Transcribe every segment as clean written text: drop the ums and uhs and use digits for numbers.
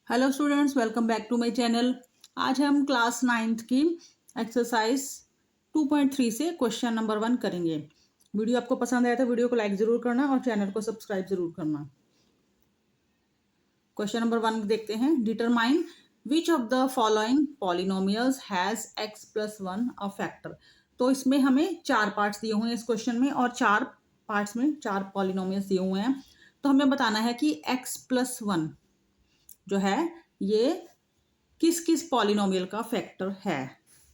Hello students, welcome back to my channel. आज हम class 9th की एक्सरसाइज 2.3 से क्वेश्चन नंबर 1 करेंगे। वीडियो आपको पसंद आया तो वीडियो को लाइक ज़रूर करना और चैनल को सब्सक्राइब ज़रूर करना। क्वेश्चन नंबर 1 देखते हैं। Determine which of the following polynomials has x plus 1 a factor. तो इसमें हमें 4 पार्ट्स दिए हुए हैं इस क्वेश्चन में, और 4 पार्ट्स में 4 पॉलिनोमियल्स दिए हुए हैं। तो हमें बताना है कि x प्लस 1 जो है ये किस किस पॉलिनोमियल का फैक्टर है।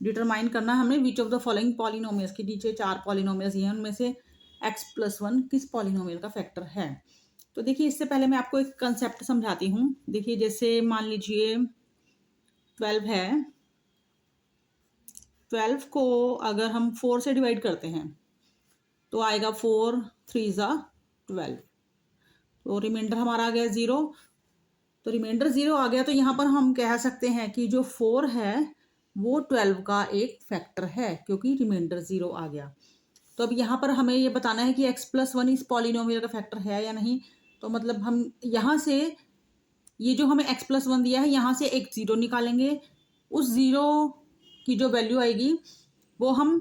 डिटरमाइन करना हमें which of the following polynomials के नीचे 4 पॉलिनोमियल्स ये हैं, उनमें से x प्लस 1 किस पॉलिनोमियल का फैक्टर है। तो देखिए, इससे पहले मैं आपको एक कंसेप्ट समझाती हूँ। देखिए, जैसे मान लीजिए 12 है। 12 को अगर हम 4 से डिवाइड करते हैं तो आएगा 4 3 ज़ा 12। तो रिमाइंडर हमारा आ गया 0। तो रिमाइंडर 0 आ गया, तो यहाँ पर हम कह सकते हैं कि जो 4 है वो 12 का एक फैक्टर है, क्योंकि रिमाइंडर 0 आ गया। तो अब यहाँ पर हमें ये बताना है कि x प्लस 1 इस पॉलिनोमियल का फैक्टर है या नहीं। तो मतलब हम यहाँ से ये जो हमें x प्लस 1 दिया है, यहाँ से एक 0 निकालेंगे। उस 0 की जो वैल्यू आएगी वो हम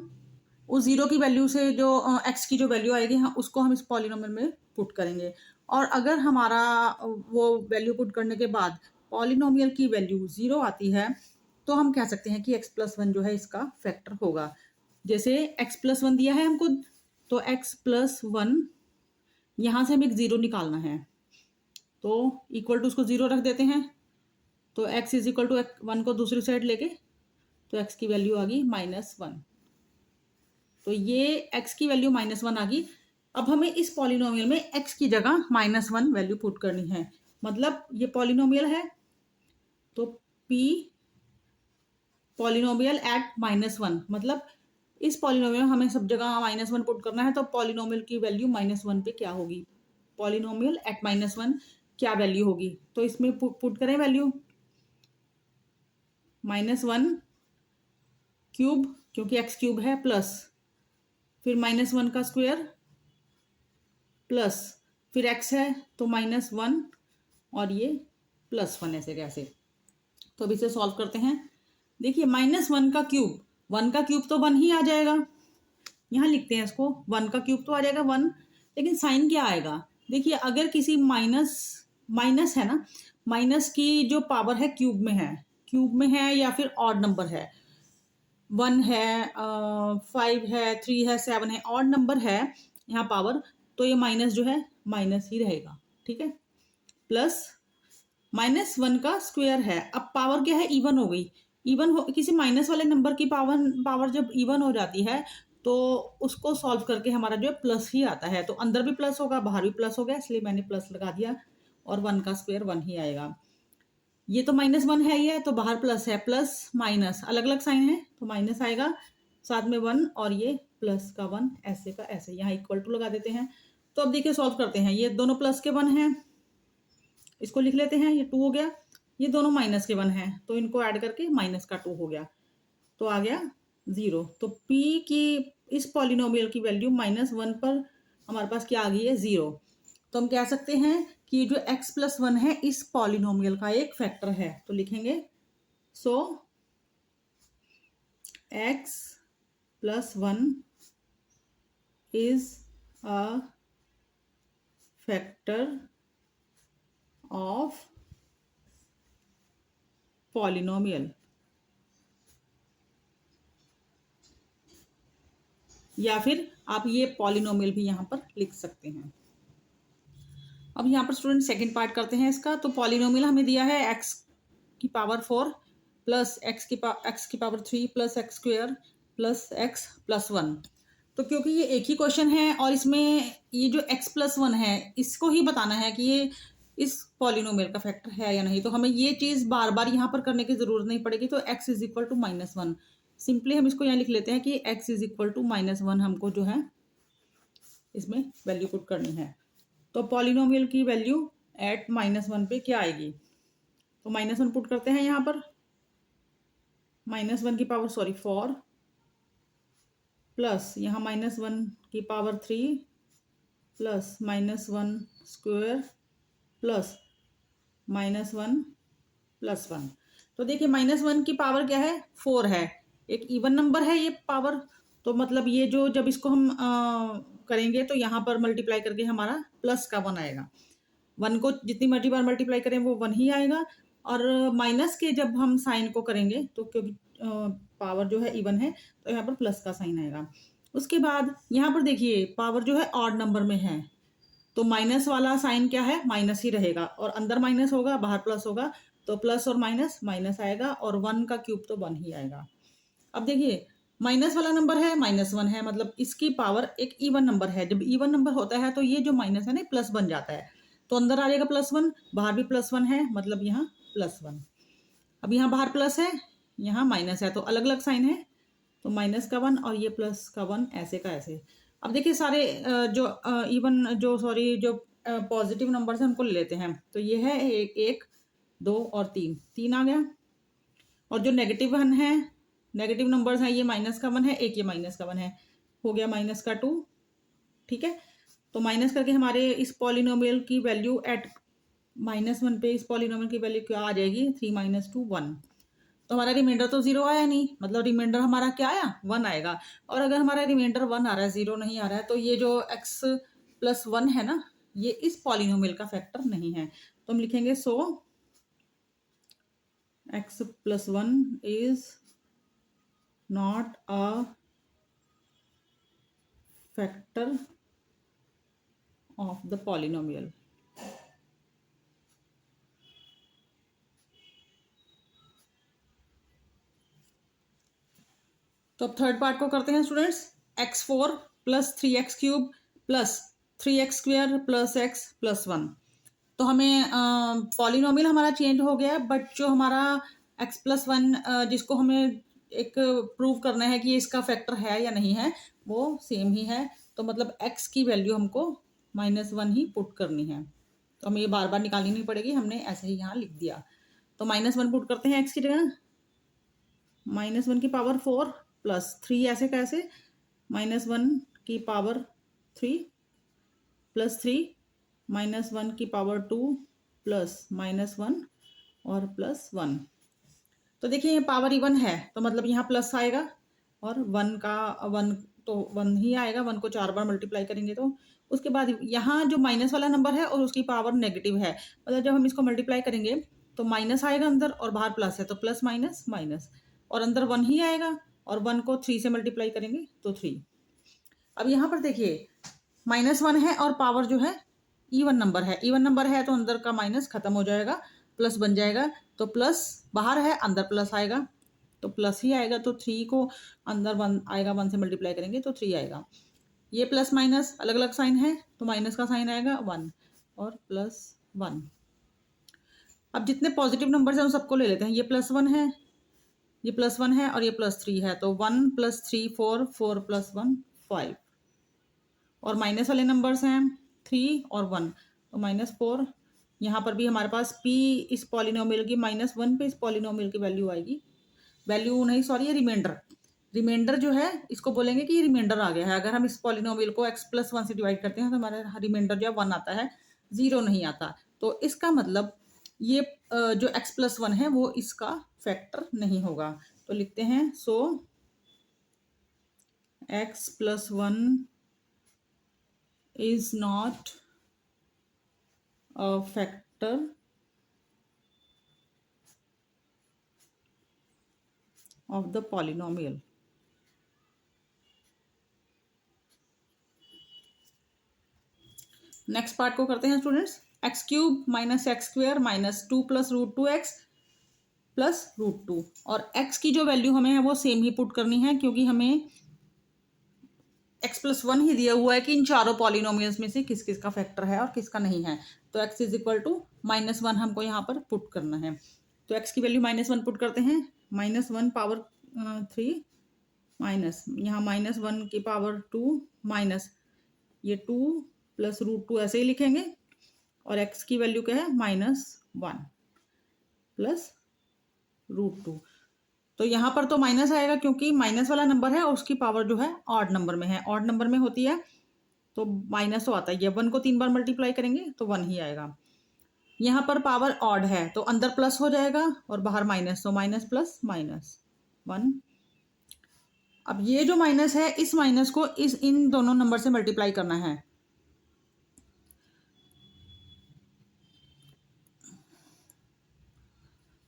उस 0 की वैल्यू से जो x की जो वैल्यू आएगी, हाँ, उसको हम इस पॉलिनोमियल में पुट करेंगे। और अगर हमारा वो वैल्यू पुट करने के बाद पॉलिनोमियल की वैल्यू 0 आती है तो हम कह सकते हैं कि x प्लस 1 जो है इसका फैक्टर होगा। जैसे x प्लस 1 दिया है हमको, तो x प्लस 1 यहाँ से हमें एक 0 निकालना है, तो इक्वल टू उसको 0 रख देते हैं। तो x इज इक्वल टू 1 को दूसरी साइड लेके, तो x की वैल्यू आ गई -1। तो ये x की वैल्यू -1 आ गई। अब हमें इस पॉलिनोमियल में x की जगह -1 वैल्यू पुट करनी है। मतलब ये पॉलिनोमियल है, तो p पॉलिनोमियल एट -1, मतलब इस पॉलिनोमियल में हमें सब जगह -1 पुट करना है। तो पॉलिनोमियल की वैल्यू -1 पे क्या होगी, पॉलिनोमियल एट -1 क्या वैल्यू होगी। तो इसमें पुट करें वैल्यू -1 क्यूब, क्योंकि x क्यूब है, प्लस फिर -1 का स्क्वायर, प्लस फिर x है तो -1, और ये +1, ऐसे कैसे। तो अब इसे सॉल्व करते हैं। देखिए, -1 का क्यूब, 1 का क्यूब तो 1 ही आ जाएगा। यहाँ लिखते हैं इसको, 1 का क्यूब तो आ जाएगा 1, लेकिन साइन क्या आएगा। देखिए, अगर किसी माइनस है ना, माइनस की जो पावर है क्यूब में है या फिर ऑड नंबर है, 1 है, 5 है, 3 है, 7 है, ऑड नंबर है यहाँ पावर, तो ये माइनस जो है माइनस ही रहेगा। ठीक है, प्लस -1 का स्क्वायर है। अब पावर क्या है, इवन हो गई। किसी माइनस वाले नंबर की पावर जब इवन हो जाती है तो उसको सॉल्व करके हमारा जो है प्लस ही आता है। तो अंदर भी प्लस होगा, बाहर भी प्लस हो गया, इसलिए मैंने प्लस लगा दिया, और 1 का स्क्वायर 1 ही आएगा। ये तो -1 है, ये तो बाहर प्लस है, प्लस माइनस अलग अलग साइन है, तो माइनस आएगा, साथ में 1, और ये प्लस का 1, ऐसे का ऐसे, यहाँ इक्वल टू लगा देते हैं। तो अब देखिए, सॉल्व करते हैं। ये दोनों प्लस के 1 हैं, इसको लिख लेते हैं, ये 2 हो गया। ये दोनों माइनस के 1 हैं, तो इनको ऐड करके माइनस का 2 हो गया, तो आ गया 0। तो p की इस पॉलिनोमियल की वैल्यू -1 पर हमारे पास क्या आ गई है, 0। तो हम कह सकते हैं कि जो x प्लस 1 है इस पॉलिनोमियल का एक फैक्टर है। तो लिखेंगे, सो x plus 1 is a factor of polynomial, या फिर आप ये पॉलिनोमियल भी यहाँ पर लिख सकते हैं। अब यहाँ पर स्टूडेंट सेकंड पार्ट करते हैं इसका। तो पॉलिनोमियल हमें दिया है x की पावर 4 प्लस x की power 3 plus x square plus x plus 1। तो क्योंकि ये एक ही क्वेश्चन है और इसमें ये जो x प्लस 1 है इसको ही बताना है कि ये इस पॉलिनोमियल का फैक्टर है या नहीं, तो हमें ये चीज़ बार बार यहाँ पर करने की ज़रूरत नहीं पड़ेगी। तो x is equal to -1, simply हम इसको यहाँ लिख लेते हैं कि x इज इक्वल टू -1 हमको जो है इसमें वैल्यू पुट करनी है। तो पॉलिनोमियल की वैल्यू एट -1 पे क्या आएगी, तो -1 पुट करते हैं यहाँ पर, -1 की पावर 4 प्लस यहाँ -1 की पावर 3 प्लस -1 स्क्वायर प्लस -1 +1। तो देखिए -1 की पावर क्या है, 4 है, एक इवन नंबर है ये पावर, तो मतलब ये जो जब इसको हम करेंगे तो यहाँ पर मल्टीप्लाई करके हमारा प्लस का 1 आएगा। 1 को जितनी मर्जी बार मल्टीप्लाई करें वो 1 ही आएगा, और माइनस के जब हम साइन को करेंगे तो क्योंकि पावर जो है इवन है तो यहाँ पर प्लस का साइन आएगा। उसके बाद यहाँ पर देखिए पावर जो है ऑड नंबर में है, तो माइनस वाला साइन क्या है, माइनस ही रहेगा, और अंदर माइनस होगा बाहर प्लस होगा, तो प्लस और माइनस माइनस आएगा, और 1 का क्यूब तो 1 ही आएगा। अब देखिए माइनस वाला नंबर है -1 है, मतलब इसकी पावर एक इवन नंबर है, जब इवन नंबर होता है तो ये जो माइनस है ना प्लस बन जाता है, तो अंदर आ जाएगा +1, बाहर भी +1 है, मतलब यहाँ +1। अब यहाँ बाहर प्लस है, यहाँ माइनस है, तो अलग अलग साइन है, तो माइनस का 1 और ये प्लस का 1, ऐसे का ऐसे। अब देखिए सारे जो इवन जो सॉरी जो पॉजिटिव नंबर्स हैं उनको ले लेते हैं, तो ये है 1 2 और 3 आ गया, और जो नेगेटिव 1 है, नेगेटिव नंबर्स हैं, ये -1 है, एक ये -1 है, हो गया -2, ठीक है। तो माइनस करके हमारे इस पॉलिनोमियल की वैल्यू एट -1 पे इस पॉलिनोमियल की वैल्यू क्या आ जाएगी, 3 - 2 1। तो हमारा रिमाइंडर तो 0 आया नहीं, मतलब रिमाइंडर हमारा क्या आया, 1 आएगा। और अगर हमारा रिमाइंडर 1 आ रहा है, 0 नहीं आ रहा है, तो ये जो x+1 है ना, ये इस पॉलिनोमियल का फैक्टर नहीं है, तो हम लिखेंगे सो x+1 is not a factor of the polynomial. तो अब थर्ड पार्ट को करते हैं students. x4 + 3x³ + 3x² + x + 1। तो हमें पॉलिनोमियल हमारा चेंज हो गया, बट जो हमारा x+1 जिसको हमें एक प्रूव करना है कि ये इसका फैक्टर है या नहीं है, वो सेम ही है, तो मतलब x की वैल्यू हमको -1 ही पुट करनी है, तो हमें ये बार बार निकालनी नहीं पड़ेगी, हमने ऐसे ही यहाँ लिख दिया। तो -1 पुट करते हैं x की जगह, -1 की पावर 4 + 3 ऐसे कैसे, -1 की पावर 3 + 3 -1 की पावर 2 + -1 और +1। तो देखिए ये पावर इवन है, तो मतलब यहाँ प्लस आएगा, और 1 का 1 तो 1 ही आएगा, 1 को 4 बार मल्टीप्लाई करेंगे तो। उसके बाद यहाँ जो माइनस वाला नंबर है और उसकी पावर नेगेटिव है, मतलब जब हम इसको मल्टीप्लाई करेंगे तो माइनस आएगा अंदर, और बाहर प्लस है, तो प्लस माइनस माइनस, और अंदर 1 ही आएगा, और 1 को 3 से मल्टीप्लाई करेंगे तो 3। अब यहाँ पर देखिए -1 है और पावर जो है इवन नंबर है, इवन नंबर है तो अंदर का माइनस खत्म हो जाएगा, प्लस बन जाएगा, तो प्लस बाहर है अंदर प्लस आएगा, तो प्लस ही आएगा, तो 3 को अंदर 1 आएगा, 1 से मल्टीप्लाई करेंगे तो 3 आएगा। ये प्लस माइनस अलग अलग साइन है, तो माइनस का साइन आएगा 1 और +1। अब जितने पॉजिटिव नंबर्स हैं उन सबको ले लेते हैं, ये +1 है, ये +1 है, और ये +3 है, तो 1 + 3 4 4 + 1 5, और माइनस वाले नंबर्स हैं 3 और 1, तो -4। यहाँ पर भी हमारे पास p इस पॉलिनोमियल की -1 पे इस पॉलिनोमियल की वैल्यू आएगी, वैल्यू नहीं सॉरी ये रिमाइंडर, रिमाइंडर जो है इसको बोलेंगे कि रिमाइंडर आ गया है। अगर हम इस पॉलिनोमियल को x+1 से डिवाइड करते हैं तो हमारा रिमाइंडर जो है 1 आता है, 0 नहीं आता, तो इसका मतलब ये जो x+1 है वो इसका फैक्टर नहीं होगा। तो लिखते हैं सो x+1 is not a factor of the polynomial। Next part को करते हैं स्टूडेंट्स। x³ - x² -2 + √2x + √2, और x की जो वैल्यू हमें है वो सेम ही पुट करनी है, क्योंकि हमें x+1 ही दिया हुआ है कि इन चारों पॉलिनोमियल्स में से किस किस का फैक्टर है और किसका नहीं है, तो x = -1 हमको यहाँ पर पुट करना है। तो x की वैल्यू -1 पुट करते हैं, -1 पावर 3 माइनस यहाँ -1 की पावर 2 माइनस ये 2 + √2 ऐसे ही लिखेंगे, और x की वैल्यू क्या है -1 + √2। तो यहाँ पर तो माइनस आएगा क्योंकि माइनस वाला नंबर है और उसकी पावर जो है ऑड नंबर में है, ऑड नंबर में होती है तो माइनस तो आता ही है। 1 को 3 बार मल्टीप्लाई करेंगे तो 1 ही आएगा। यहाँ पर पावर ऑड है तो अंदर प्लस हो जाएगा और बाहर माइनस, तो माइनस प्लस माइनस 1। अब ये जो माइनस है इस माइनस को इन दोनों नंबर से मल्टीप्लाई करना है।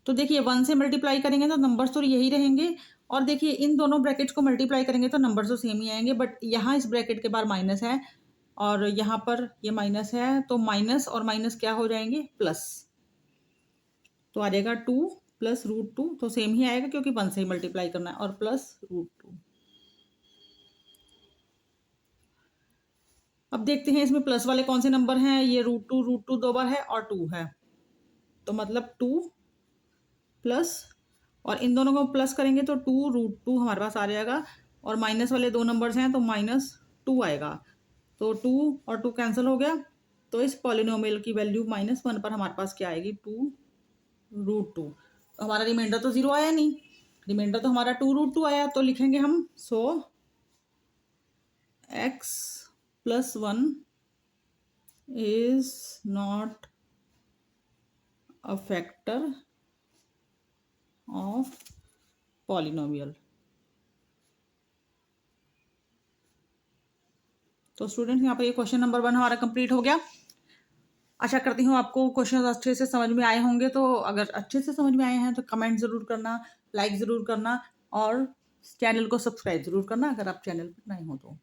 तो देखिए 1 से मल्टीप्लाई करेंगे तो नंबर्स तो यही रहेंगे, और देखिए इन दोनों ब्रैकेट्स को मल्टीप्लाई करेंगे तो नंबर्स तो सेम ही आएंगे, बट यहाँ इस ब्रैकेट के बाहर माइनस है और यहाँ पर ये माइनस है, तो माइनस और माइनस क्या हो जाएंगे, प्लस। तो आ जाएगा 2 प्लस √2, तो सेम ही आएगा क्योंकि 1 से ही मल्टीप्लाई करना है, और प्लस √2। अब देखते हैं इसमें प्लस वाले कौन से नंबर हैं। ये √2 दो बार है और 2 है, तो मतलब 2 प्लस, और इन दोनों को प्लस करेंगे तो 2 √2 हमारे पास आ जाएगा, और माइनस वाले दो नंबर्स हैं तो -2 आएगा। तो 2 और 2 कैंसिल हो गया, तो इस पॉलिनोमियल की वैल्यू -1 पर हमारे पास क्या आएगी, 2√2। तो हमारा रिमाइंडर तो 0 आया नहीं, रिमाइंडर तो हमारा 2√2 आया, तो लिखेंगे हम सो x + 1 is not a factor of polynomial. तो स्टूडेंट्स यहाँ पर ये क्वेश्चन नंबर 1 हमारा कंप्लीट हो गया। आशा करती हूँ आपको क्वेश्चन अच्छे से समझ में आए होंगे। तो अगर अच्छे से समझ में आए हैं तो कमेंट ज़रूर करना, लाइक ज़रूर करना, और चैनल को सब्सक्राइब ज़रूर करना अगर आप चैनल पर नए हो तो।